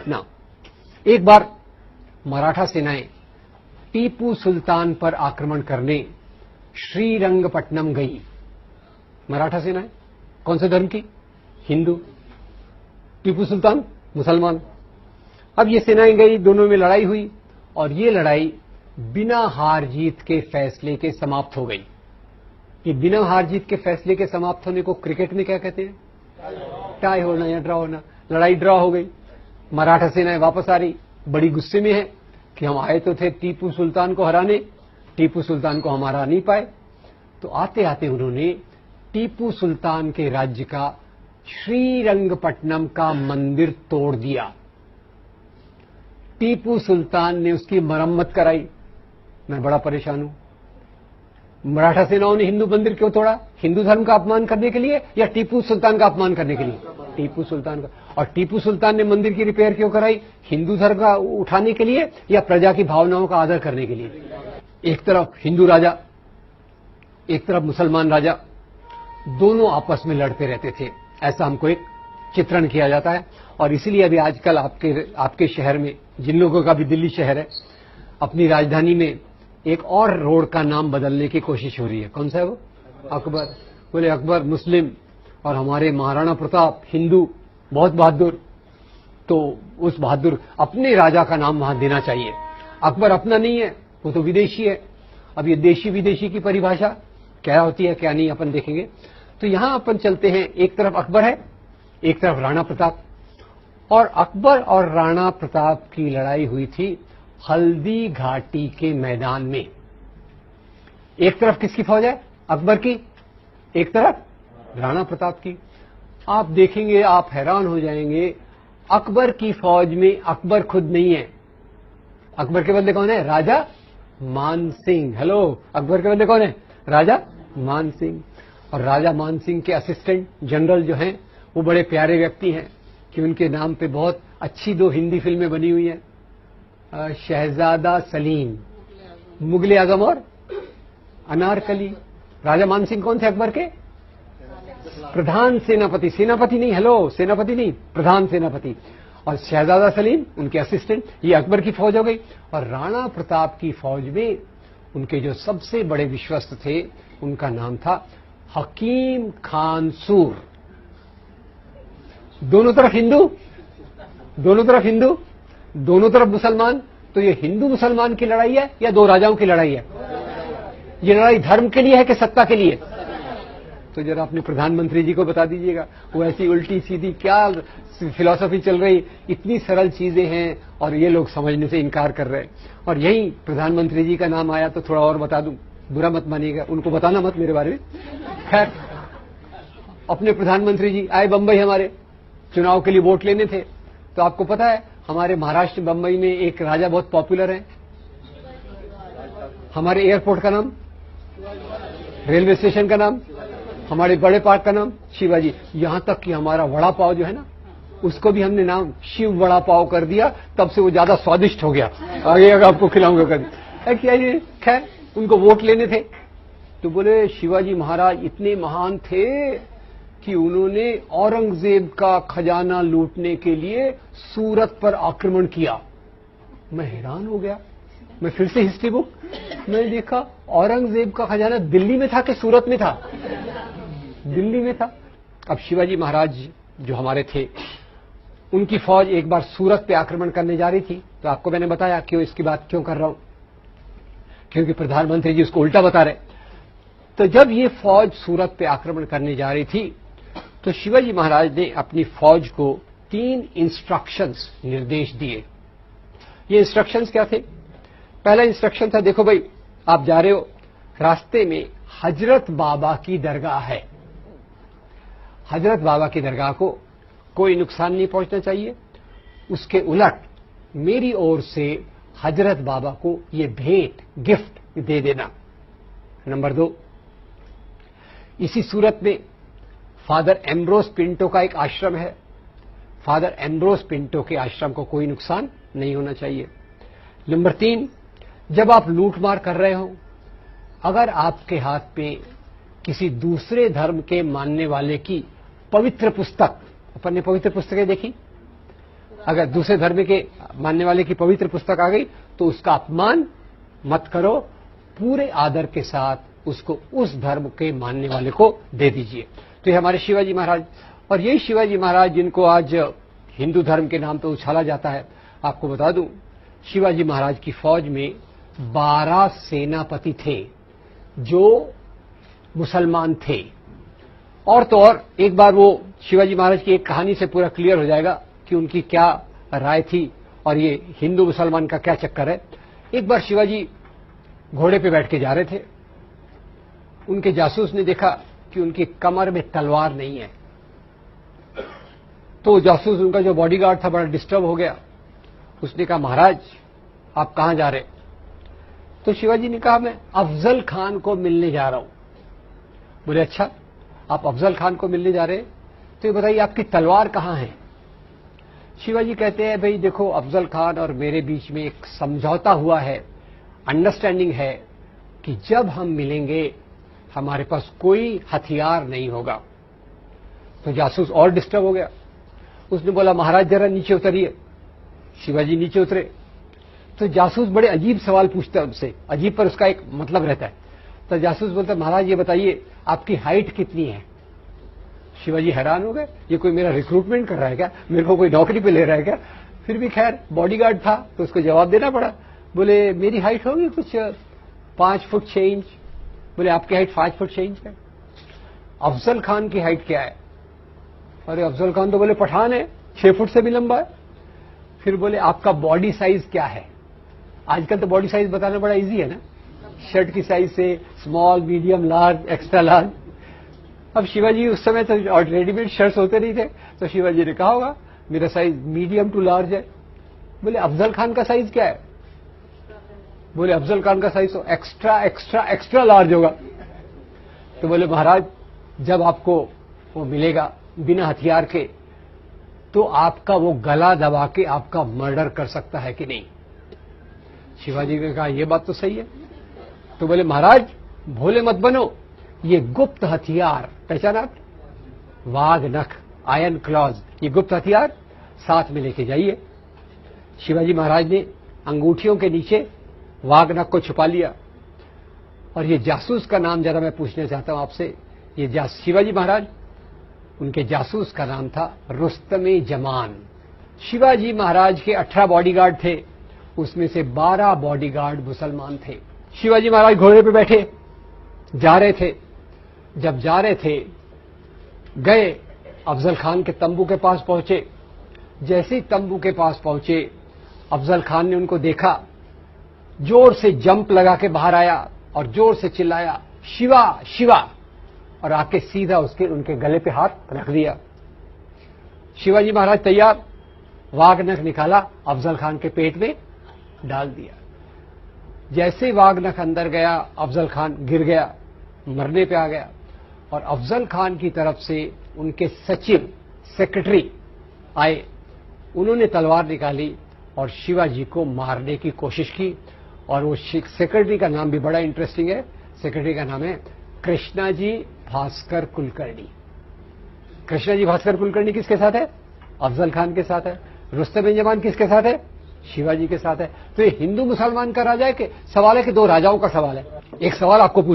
घटना। एक बार मराठा सेनाएं टीपू सुल्तान पर आक्रमण करने श्रीरंगपट्टनम गई। मराठा सेनाएं कौन से धर्म की? हिंदू। टीपू सुल्तान मुसलमान। अब ये सेनाएं गई, दोनों में लड़ाई हुई और ये लड़ाई बिना हार जीत के फैसले के समाप्त हो गई। ये बिना हार जीत के फैसले के समाप्त होने को क्रिकेट में क्या कहते हैं? टाई होना या ड्रॉ होना। लड़ाई ड्रॉ हो गई। मराठा सेनाएं वापस आ रही, बड़ी गुस्से में है कि हम आए तो थे टीपू सुल्तान को हराने, टीपू सुल्तान को हम हरा नहीं पाए। तो आते आते उन्होंने टीपू सुल्तान के राज्य का श्रीरंगपट्टनम का मंदिर तोड़ दिया। टीपू सुल्तान ने उसकी मरम्मत कराई। मैं बड़ा परेशान हूं। मराठा सेनाओं ने हिंदू मंदिर क्यों तोड़ा? हिंदू धर्म का अपमान करने के लिए या टीपू सुल्तान का अपमान करने के लिए? टीपू सुल्तान का। और टीपू सुल्तान ने मंदिर की रिपेयर क्यों कराई? हिंदू धर्म का उठाने के लिए या प्रजा की भावनाओं का आदर करने के लिए? एक तरफ हिंदू राजा, एक तरफ मुसलमान राजा, दोनों आपस में लड़ते रहते थे। ऐसा हमको एक चित्रण किया जाता है। और इसीलिए अभी आजकल आपके शहर में, जिन लोगों का भी दिल्ली शहर है, अपनी राजधानी में एक और रोड का नाम बदलने की कोशिश हो रही है। कौन सा है वो? अकबर। बोले अकबर मुस्लिम और हमारे महाराणा प्रताप हिंदू, बहुत बहादुर। तो उस बहादुर अपने राजा का नाम वहां देना चाहिए। अकबर अपना नहीं है, वो तो विदेशी है। अब ये देशी विदेशी की परिभाषा क्या होती है क्या नहीं अपन देखेंगे। तो यहां अपन चलते हैं। एक तरफ अकबर है, एक तरफ राणा प्रताप। और अकबर और राणा प्रताप की लड़ाई हुई थी हल्दी घाटी के मैदान में। एक तरफ किसकी फौज है? अकबर की। एक तरफ राणा प्रताप की। आप देखेंगे, आप हैरान हो जाएंगे, अकबर की फौज में अकबर खुद नहीं है। अकबर के बदले कौन है? राजा मान सिंह। हेलो, अकबर के बदले कौन है? राजा मान सिंह। और राजा मान सिंह के असिस्टेंट जनरल जो हैं, वो बड़े प्यारे व्यक्ति हैं कि उनके नाम पे बहुत अच्छी 2 हिंदी फिल्में बनी हुई हैं, शहजादा सलीम, मुगले आजम और अनारकली। राजा मान सिंह कौन थे? अकबर के प्रधान सेनापति। सेनापति नहीं, हेलो, सेनापति नहीं, प्रधान सेनापति। और शहजादा सलीम उनके असिस्टेंट। ये अकबर की फौज हो गई। और राणा प्रताप की फौज में उनके जो सबसे बड़े विश्वस्त थे, उनका नाम था हकीम खान सूर। दोनों तरफ हिंदू, दोनों तरफ हिंदू, दोनों तरफ मुसलमान। तो ये हिंदू मुसलमान की लड़ाई है या 2 राजाओं की लड़ाई है? ये लड़ाई धर्म के लिए है कि सत्ता के लिए? तो जरा अपने प्रधानमंत्री जी को बता दीजिएगा। वो ऐसी उल्टी सीधी क्या फिलॉसफी चल रही, इतनी सरल चीजें हैं और ये लोग समझने से इनकार कर रहे हैं। और यही प्रधानमंत्री जी का नाम आया तो थोड़ा और बता दूं, बुरा मत मानिएगा, उनको बताना मत मेरे बारे में। खैर, अपने प्रधानमंत्री जी आए बंबई, हमारे चुनाव के लिए वोट लेने थे। तो आपको पता है हमारे महाराष्ट्र बंबई में एक राजा बहुत पॉपुलर है। हमारे एयरपोर्ट का नाम, रेलवे स्टेशन का नाम, हमारे बड़े पार्क का नाम शिवाजी। यहां तक कि हमारा वड़ा पाव जो है ना, उसको भी हमने नाम शिव वड़ा पाव कर दिया। तब से वो ज्यादा स्वादिष्ट हो गया। आगे अगर आपको खिलाऊंगा कभी। क्या ये? खैर, उनको वोट लेने थे तो बोले शिवाजी महाराज इतने महान थे कि उन्होंने औरंगजेब का खजाना लूटने के लिए सूरत पर आक्रमण किया। मैं हैरान हो गया। मैं फिर से हिस्ट्री बुक मैंने देखा, औरंगजेब का खजाना दिल्ली में था कि सूरत में था? दिल्ली में था। अब शिवाजी महाराज जो हमारे थे, उनकी फौज एक बार सूरत पे आक्रमण करने जा रही थी। तो आपको मैंने बताया क्यों इसकी बात क्यों कर रहा हूं, क्योंकि प्रधानमंत्री जी उसको उल्टा बता रहे। तो जब ये फौज सूरत पे आक्रमण करने जा रही थी तो शिवाजी महाराज ने अपनी फौज को 3 इंस्ट्रक्शंस, निर्देश दिए। ये इंस्ट्रक्शंस क्या थे? पहला इंस्ट्रक्शन था, देखो भाई आप जा रहे हो, रास्ते में हजरत बाबा की दरगाह है। हजरत बाबा की दरगाह को कोई नुकसान नहीं पहुंचना चाहिए। उसके उलट मेरी ओर से हजरत बाबा को ये भेंट, गिफ्ट दे देना। नंबर 2, इसी सूरत में फादर एम्ब्रोस पिंटो का एक आश्रम है। फादर एम्ब्रोस पिंटो के आश्रम को कोई नुकसान नहीं होना चाहिए। नंबर 3, जब आप लूटमार कर रहे हो, अगर आपके हाथ में किसी दूसरे धर्म के मानने वाले की पवित्र पुस्तक, अपन ने पवित्र पुस्तकें देखी, अगर दूसरे धर्म के मानने वाले की पवित्र पुस्तक आ गई तो उसका अपमान मत करो, पूरे आदर के साथ उसको उस धर्म के मानने वाले को दे दीजिए। तो ये हमारे शिवाजी महाराज, और यही शिवाजी महाराज जिनको आज हिंदू धर्म के नाम पर उछाला जाता है। आपको बता दूं, शिवाजी महाराज की फौज में 12 सेनापति थे जो मुसलमान थे। और तो और एक बार वो शिवाजी महाराज की एक कहानी से पूरा क्लियर हो जाएगा कि उनकी क्या राय थी और ये हिंदू मुसलमान का क्या चक्कर है। एक बार शिवाजी घोड़े पे बैठ के जा रहे थे, उनके जासूस ने देखा कि उनकी कमर में तलवार नहीं है। तो जासूस, उनका जो बॉडीगार्ड था, बड़ा डिस्टर्ब हो गया। उसने कहा, महाराज आप कहां जा रहे? तो शिवाजी ने कहा, मैं अफजल खान को मिलने जा रहा हूं। बोले, अच्छा आप अफजल खान को मिलने जा रहे हैं, तो ये बताइए आपकी तलवार कहां है? शिवाजी कहते हैं, भाई देखो, अफजल खान और मेरे बीच में एक समझौता हुआ है, अंडरस्टैंडिंग है कि जब हम मिलेंगे हमारे पास कोई हथियार नहीं होगा। तो जासूस और डिस्टर्ब हो गया। उसने बोला, महाराज जरा नीचे उतरिए। शिवाजी नीचे उतरे तो जासूस बड़े अजीब सवाल पूछता है उनसे, अजीब पर उसका एक मतलब रहता है। तो जासूस बोलता, महाराज ये बताइए आपकी हाइट कितनी है? शिवाजी हैरान हो गए, ये कोई मेरा रिक्रूटमेंट कर रहा है क्या, मेरे को कोई नौकरी पे ले रहा है क्या? फिर भी खैर बॉडीगार्ड था तो उसको जवाब देना पड़ा। बोले, मेरी हाइट होगी कुछ 5 फुट 6 इंच। बोले, आपकी हाइट 5 फुट 6 इंच है। अफजल खान की हाइट क्या है? अरे अफजल खान तो बोले पठान है, 6 फुट से भी लंबा है। फिर बोले, आपका बॉडी साइज क्या है? आजकल तो बॉडी साइज बताना बड़ा इजी है ना, शर्ट की साइज से small, medium, large, extra large. अब शिवाजी उस समय तो रेडीमेड शर्ट्स होते नहीं थे, तो शिवाजी ने कहा होगा मेरा साइज मीडियम टू लार्ज है। बोले, अफजल खान का साइज क्या है? बोले, अफजल खान का साइज तो एक्स्ट्रा एक्स्ट्रा एक्स्ट्रा लार्ज होगा। तो बोले, महाराज जब आपको वो मिलेगा बिना हथियार के, तो आपका वो गला दबा के आपका मर्डर कर सकता है कि नहीं? शिवाजी ने कहा, यह बात तो सही है। तो बोले, महाराज भोले मत बनो, ये गुप्त हथियार पहचाना, वाघ नख, आयरन क्लॉज, ये गुप्त हथियार साथ में लेके जाइए। शिवाजी महाराज ने अंगूठियों के नीचे वाघ नख को छुपा लिया। और ये जासूस का नाम जरा मैं पूछना चाहता हूं आपसे। ये शिवाजी महाराज, उनके जासूस का नाम था रुस्तमे जमान। शिवाजी महाराज के 18 बॉडीगार्ड थे, उसमें से 12 बॉडीगार्ड मुसलमान थे। शिवाजी महाराज घोड़े पे बैठे जा रहे थे। जब जा रहे थे, गए अफजल खान के तंबू के पास पहुंचे। जैसे ही तंबू के पास पहुंचे, अफजल खान ने उनको देखा, जोर से जंप लगा के बाहर आया और जोर से चिल्लाया, शिवा शिवा, और आके सीधा उनके गले पे हाथ रख दिया। शिवाजी महाराज तैयार, वाघ नख निकाला, अफजल खान के पेट में डाल दिया। जैसे वाघ नख अंदर गया, अफजल खान गिर गया, मरने पे आ गया। और अफजल खान की तरफ से उनके सचिव, सेक्रेटरी आए, उन्होंने तलवार निकाली और शिवाजी को मारने की कोशिश की। और वो सेक्रेटरी का नाम भी बड़ा इंटरेस्टिंग है। सेक्रेटरी का नाम है कृष्णाजी भास्कर कुलकर्णी। कृष्णाजी भास्कर कुलकर्णी किसके साथ है? अफजल खान के साथ है। रुस्तम जमान किसके साथ है? शिवाजी के साथ है। तो ये हिंदू मुसलमान का राजा है कि सवाल है कि दो राजाओं का सवाल है। एक सवाल आपको पूछ